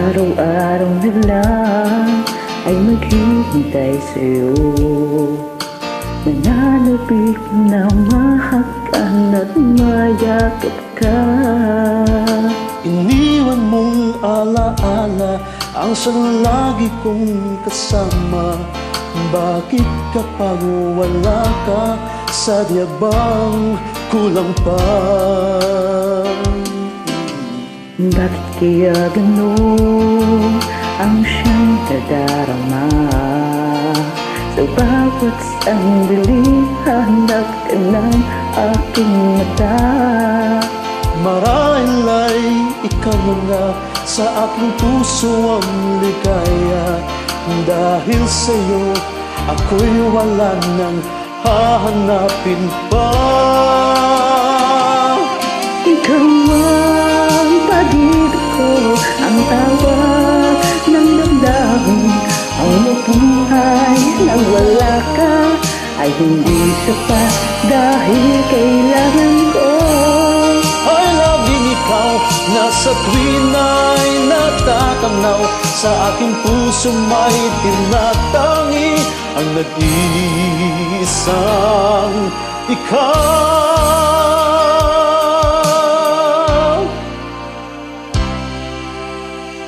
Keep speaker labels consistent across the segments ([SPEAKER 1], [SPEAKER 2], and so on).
[SPEAKER 1] Araw-araw na lang ay maghihintay sa'yo, nananapit na mahakan at mayakap ka.
[SPEAKER 2] Iniwan mong alaala ang siyang lagi kong kasama. Bakit kapag wala ka, sadya bang kulang pa?
[SPEAKER 1] Bakit kaya gano'n ang siyang nadarama? Sa bawat sandali, hanap ka ng aking mata.
[SPEAKER 2] Marahil ay ikaw na sa aking puso ang ligaya. Dahil sa'yo, ako'y wala nang hahanapin pa.
[SPEAKER 1] Ikaw ang pag-ibig ko, ang tawag ng damdamin. Ang mabuhay nang wala ka ay hindi sapat, dahil kailangan ko
[SPEAKER 2] Ay laging ikaw na sa tuwin ay natatanaw. Sa aking puso may tinatangi ang nag-iisang ikaw.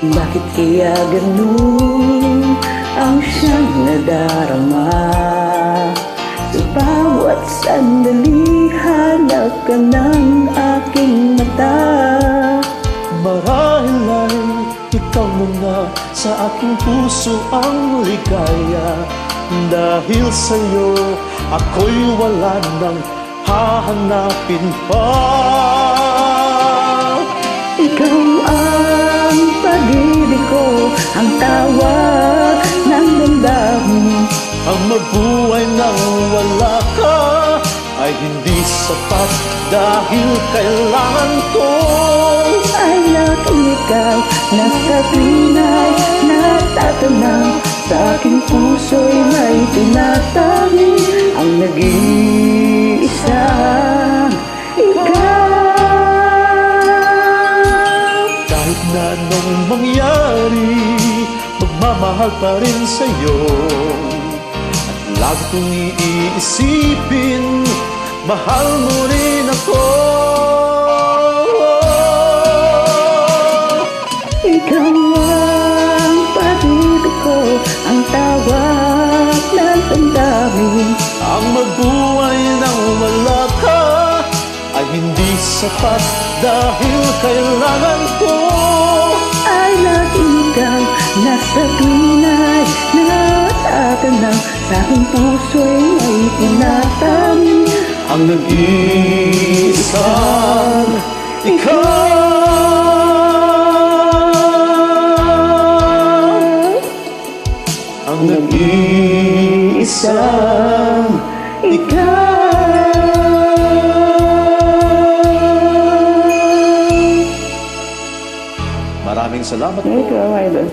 [SPEAKER 1] Bakit kaya ganun ang siyang nadarama? Sa bawat sandali, hanap ka ng aking mata.
[SPEAKER 2] Marahil ay ikaw na sa aking puso ang ligaya. Dahil sa'yo, ako'y wala nang hahanapin pa.
[SPEAKER 1] Ikaw ang pag-ibig ko, ang tawag ng damdamin.
[SPEAKER 2] Ang mabuhay nang wala ka ay hindi sapat, dahil kailangan ko
[SPEAKER 1] Ay laging ikaw na sa tuwin ay natatanaw. Sa aking puso'y may tinatangi ang nag-iisang ikaw.
[SPEAKER 2] kahit na anong mangyari, magmamahal pa rin sa'yo. At lagi kong iisipin, mahal mo rin ako.
[SPEAKER 1] Ikaw ang pag-ibig ko, ang tawag ng damdamin.
[SPEAKER 2] Ang mabuhay nang wala ka ay hindi sapat, dahil kailangan ko
[SPEAKER 1] Ay laging ikaw na sa tuwin ay natatanaw. Sa aking puso'y may tinatangi
[SPEAKER 2] ang nag-iisang ikaw. Ang nag-iisang
[SPEAKER 1] ikaw.
[SPEAKER 2] Maraming salamat po.
[SPEAKER 1] Ikaw, idol.